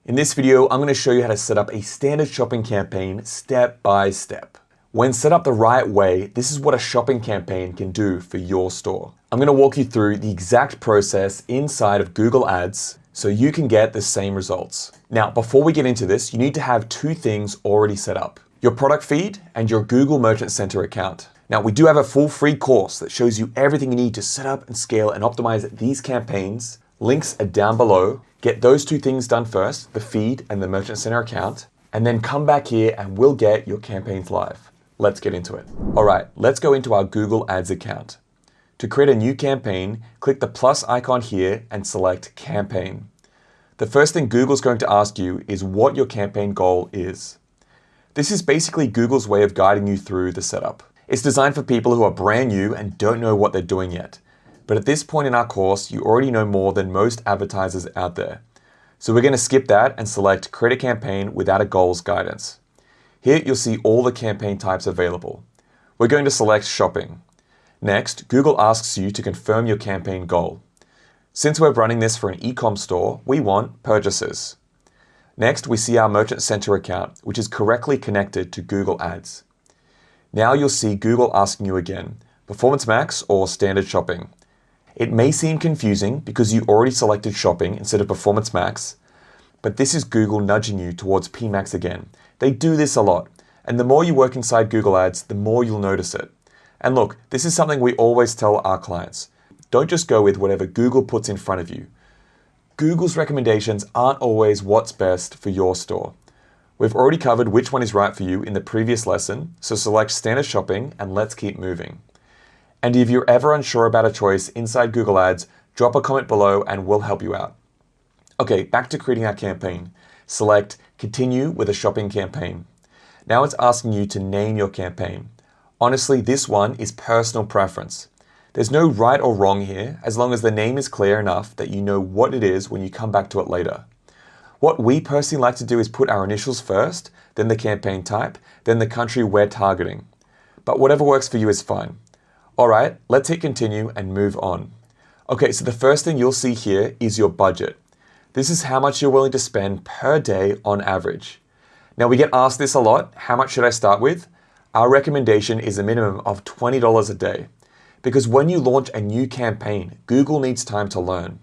In this video, I'm going to show you how to set up a standard shopping campaign step by step. When set up the right way, this is what a shopping campaign can do for your store. I'm going to walk you through the exact process inside of Google Ads so you can get the same results. Now, before we get into this, you need to have two things already set up: your product feed and your Google Merchant Center account. Now, we do have a full free course that shows you everything you need to set up and scale and optimize these campaigns. Links are down below. Get those two things done first, the feed and the Merchant Center account, and then come back here and we'll get your campaigns live. Let's get into it. All right, let's go into our Google Ads account. To create a new campaign, click the plus icon here and select Campaign. The first thing Google's going to ask you is what your campaign goal is. This is basically Google's way of guiding you through the setup. It's designed for people who are brand new and don't know what they're doing yet. But at this point in our course, you already know more than most advertisers out there. So we're going to skip that and select Create a Campaign without a goals guidance. Here you'll see all the campaign types available. We're going to select Shopping. Next, Google asks you to confirm your campaign goal. Since we're running this for an e-com store, we want purchases. Next, we see our Merchant Center account, which is correctly connected to Google Ads. Now you'll see Google asking you again, Performance Max or Standard Shopping. It may seem confusing because you already selected Shopping instead of Performance Max, but this is Google nudging you towards PMax again. They do this a lot, and the more you work inside Google Ads, the more you'll notice it. And look, this is something we always tell our clients. Don't just go with whatever Google puts in front of you. Google's recommendations aren't always what's best for your store. We've already covered which one is right for you in the previous lesson, so select Standard Shopping and let's keep moving. And if you're ever unsure about a choice inside Google Ads, drop a comment below and we'll help you out. Okay, back to creating our campaign. Select Continue with a Shopping Campaign. Now it's asking you to name your campaign. Honestly, this one is personal preference. There's no right or wrong here, as long as the name is clear enough that you know what it is when you come back to it later. What we personally like to do is put our initials first, then the campaign type, then the country we're targeting. But whatever works for you is fine. All right, let's hit continue and move on. Okay, so the first thing you'll see here is your budget. This is how much you're willing to spend per day on average. Now we get asked this a lot, how much should I start with? Our recommendation is a minimum of $20 a day. Because when you launch a new campaign, Google needs time to learn.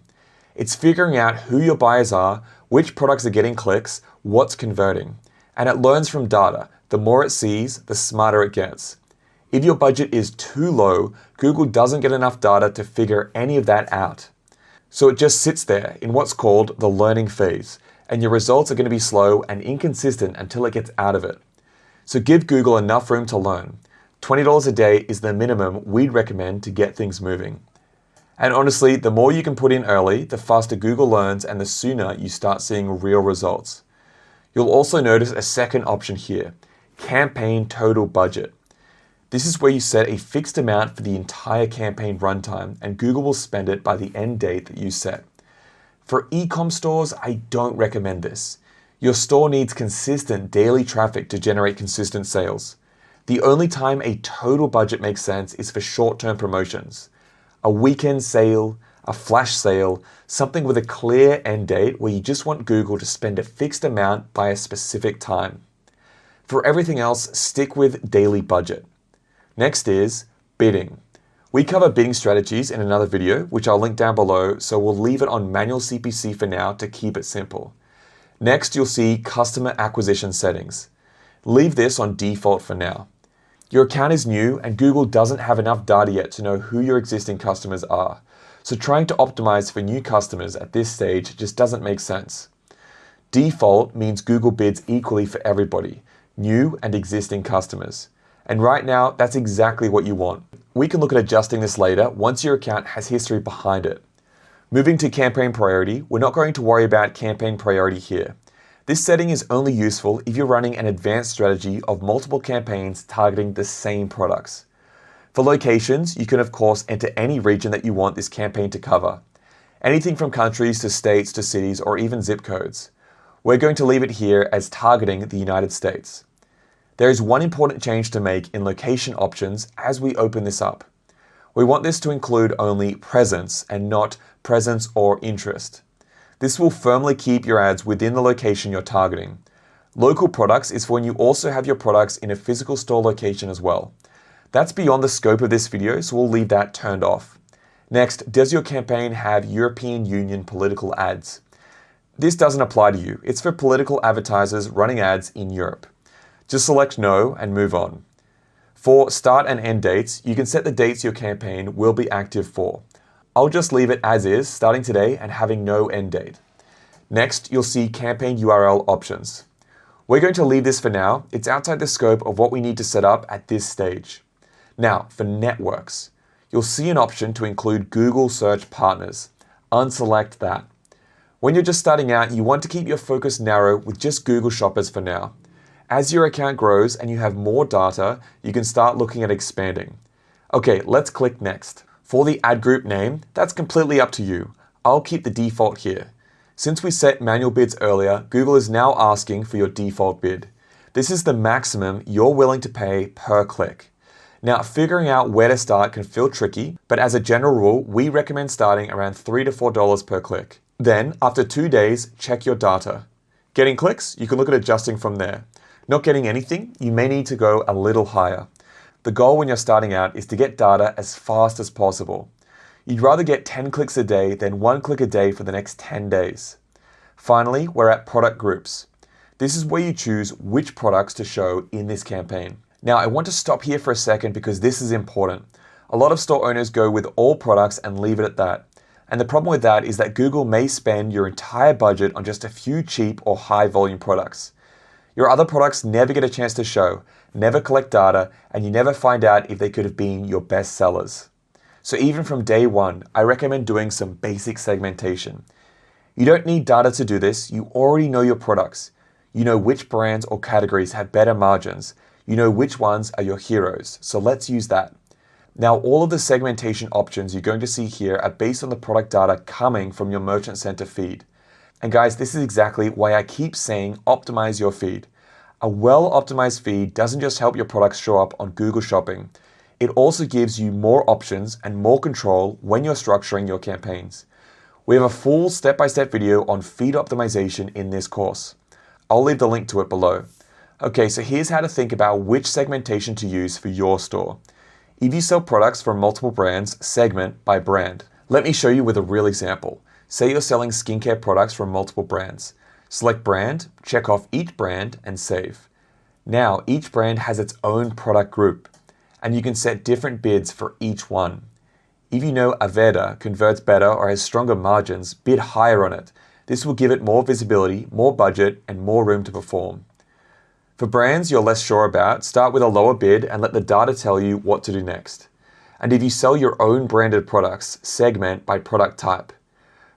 It's figuring out who your buyers are, which products are getting clicks, what's converting. And it learns from data. The more it sees, the smarter it gets. If your budget is too low, Google doesn't get enough data to figure any of that out. So it just sits there in what's called the learning phase, and your results are going to be slow and inconsistent until it gets out of it. So give Google enough room to learn. $20 a day is the minimum we'd recommend to get things moving. And honestly, the more you can put in early, the faster Google learns and the sooner you start seeing real results. You'll also notice a second option here, Campaign Total Budget. This is where you set a fixed amount for the entire campaign runtime and Google will spend it by the end date that you set. For e-com stores, I don't recommend this. Your store needs consistent daily traffic to generate consistent sales. The only time a total budget makes sense is for short-term promotions. A weekend sale, a flash sale, something with a clear end date where you just want Google to spend a fixed amount by a specific time. For everything else, stick with daily budget. Next is bidding. We cover bidding strategies in another video, which I'll link down below, so we'll leave it on manual CPC for now to keep it simple. Next, you'll see customer acquisition settings. Leave this on default for now. Your account is new and Google doesn't have enough data yet to know who your existing customers are. So trying to optimize for new customers at this stage just doesn't make sense. Default means Google bids equally for everybody, new and existing customers. And right now, that's exactly what you want. We can look at adjusting this later once your account has history behind it. Moving to campaign priority, we're not going to worry about campaign priority here. This setting is only useful if you're running an advanced strategy of multiple campaigns targeting the same products. For locations, you can of course enter any region that you want this campaign to cover. Anything from countries to states to cities or even zip codes. We're going to leave it here as targeting the United States. There is one important change to make in location options as we open this up. We want this to include only presence and not presence or interest. This will firmly keep your ads within the location you're targeting. Local products is for when you also have your products in a physical store location as well. That's beyond the scope of this video, so we'll leave that turned off. Next, does your campaign have European Union political ads? This doesn't apply to you. It's for political advertisers running ads in Europe. Just select no and move on. For start and end dates, you can set the dates your campaign will be active for. I'll just leave it as is, starting today and having no end date. Next, you'll see campaign URL options. We're going to leave this for now. It's outside the scope of what we need to set up at this stage. Now, for networks, you'll see an option to include Google Search Partners. Unselect that. When you're just starting out, you want to keep your focus narrow with just Google Shoppers for now. As your account grows and you have more data, you can start looking at expanding. Okay, let's click next. For the ad group name, that's completely up to you. I'll keep the default here. Since we set manual bids earlier, Google is now asking for your default bid. This is the maximum you're willing to pay per click. Now, figuring out where to start can feel tricky, but as a general rule, we recommend starting around $3 to $4 per click. Then, after 2 days, check your data. Getting clicks? You can look at adjusting from there. Not getting anything? You may need to go a little higher. The goal when you're starting out is to get data as fast as possible. You'd rather get 10 clicks a day than 1 click a day for the next 10 days. Finally, we're at product groups. This is where you choose which products to show in this campaign. Now, I want to stop here for a second because this is important. A lot of store owners go with all products and leave it at that. And the problem with that is that Google may spend your entire budget on just a few cheap or high volume products. Your other products never get a chance to show, never collect data, and you never find out if they could have been your best sellers. So even from day one, I recommend doing some basic segmentation. You don't need data to do this. You already know your products. You know which brands or categories have better margins. You know which ones are your heroes. So let's use that. Now, all of the segmentation options you're going to see here are based on the product data coming from your Merchant Center feed. And guys, this is exactly why I keep saying optimize your feed. A well-optimized feed doesn't just help your products show up on Google Shopping. It also gives you more options and more control when you're structuring your campaigns. We have a full step-by-step video on feed optimization in this course. I'll leave the link to it below. Okay, so here's how to think about which segmentation to use for your store. If you sell products from multiple brands, segment by brand. Let me show you with a real example. Say you're selling skincare products from multiple brands. Select brand, check off each brand, and save. Now, each brand has its own product group, and you can set different bids for each one. If you know Aveda converts better or has stronger margins, bid higher on it. This will give it more visibility, more budget, and more room to perform. For brands you're less sure about, start with a lower bid and let the data tell you what to do next. And if you sell your own branded products, segment by product type.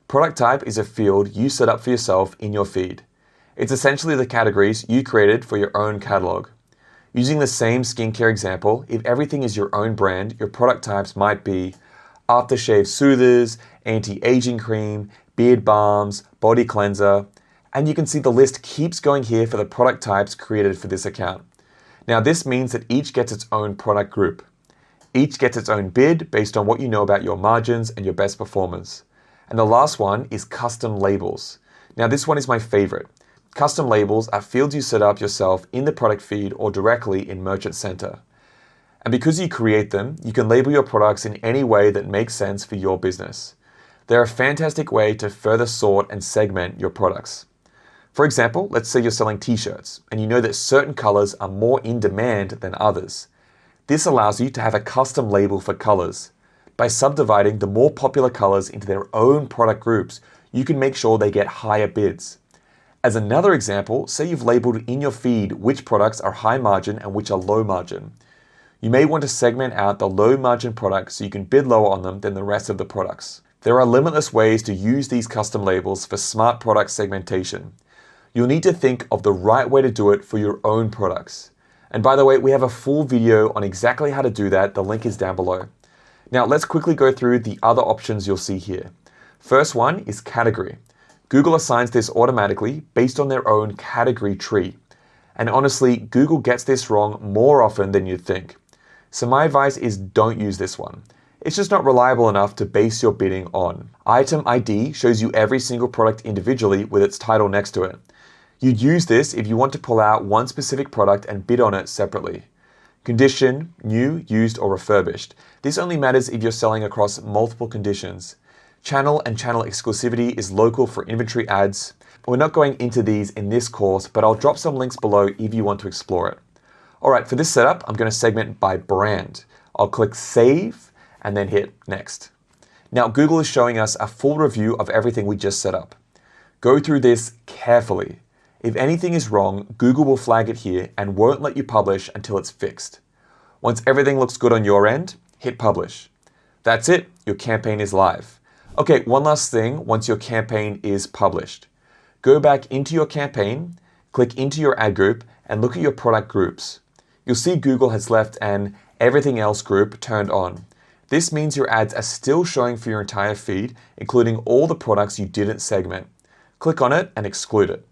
Product type is a field you set up for yourself in your feed. It's essentially the categories you created for your own catalog. Using the same skincare example, if everything is your own brand, your product types might be aftershave soothers, anti-aging cream, beard balms, body cleanser, and you can see the list keeps going here for the product types created for this account. Now this means that each gets its own product group. Each gets its own bid based on what you know about your margins and your best performers. And the last one is custom labels. Now this one is my favorite. Custom labels are fields you set up yourself in the product feed or directly in Merchant Center. And because you create them, you can label your products in any way that makes sense for your business. They're a fantastic way to further sort and segment your products. For example, let's say you're selling t-shirts and you know that certain colors are more in demand than others. This allows you to have a custom label for colors. By subdividing the more popular colors into their own product groups, you can make sure they get higher bids. As another example, say you've labeled in your feed which products are high margin and which are low margin. You may want to segment out the low margin products so you can bid lower on them than the rest of the products. There are limitless ways to use these custom labels for smart product segmentation. You'll need to think of the right way to do it for your own products. And by the way, we have a full video on exactly how to do that. The link is down below. Now let's quickly go through the other options you'll see here. First one is category. Google assigns this automatically based on their own category tree. And honestly, Google gets this wrong more often than you'd think. So my advice is don't use this one. It's just not reliable enough to base your bidding on. Item ID shows you every single product individually with its title next to it. You'd use this if you want to pull out one specific product and bid on it separately. Condition, new, used, or refurbished. This only matters if you're selling across multiple conditions. Channel and channel exclusivity is local for inventory ads. We're not going into these in this course, but I'll drop some links below if you want to explore it. All right, for this setup, I'm going to segment by brand. I'll click Save and then hit Next. Now, Google is showing us a full review of everything we just set up. Go through this carefully. If anything is wrong, Google will flag it here and won't let you publish until it's fixed. Once everything looks good on your end, hit Publish. That's it, your campaign is live. Okay, one last thing once your campaign is published. Go back into your campaign, click into your ad group, and look at your product groups. You'll see Google has left an Everything Else group turned on. This means your ads are still showing for your entire feed, including all the products you didn't segment. Click on it and exclude it.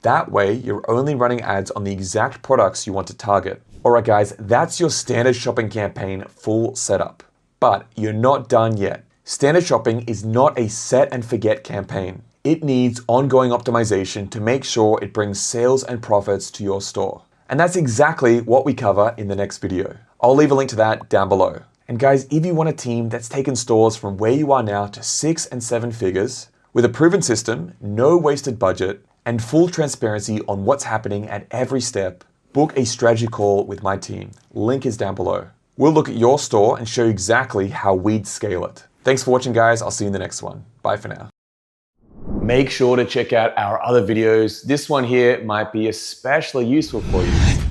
That way, you're only running ads on the exact products you want to target. Alright guys, that's your standard shopping campaign full setup. But you're not done yet. Standard shopping is not a set and forget campaign. It needs ongoing optimization to make sure it brings sales and profits to your store. And that's exactly what we cover in the next video. I'll leave a link to that down below. And guys, if you want a team that's taken stores from where you are now to 6 and 7 figures, with a proven system, no wasted budget, and full transparency on what's happening at every step, book a strategy call with my team. Link is down below. We'll look at your store and show you exactly how we'd scale it. Thanks for watching, guys. I'll see you in the next one. Bye for now. Make sure to check out our other videos. This one here might be especially useful for you.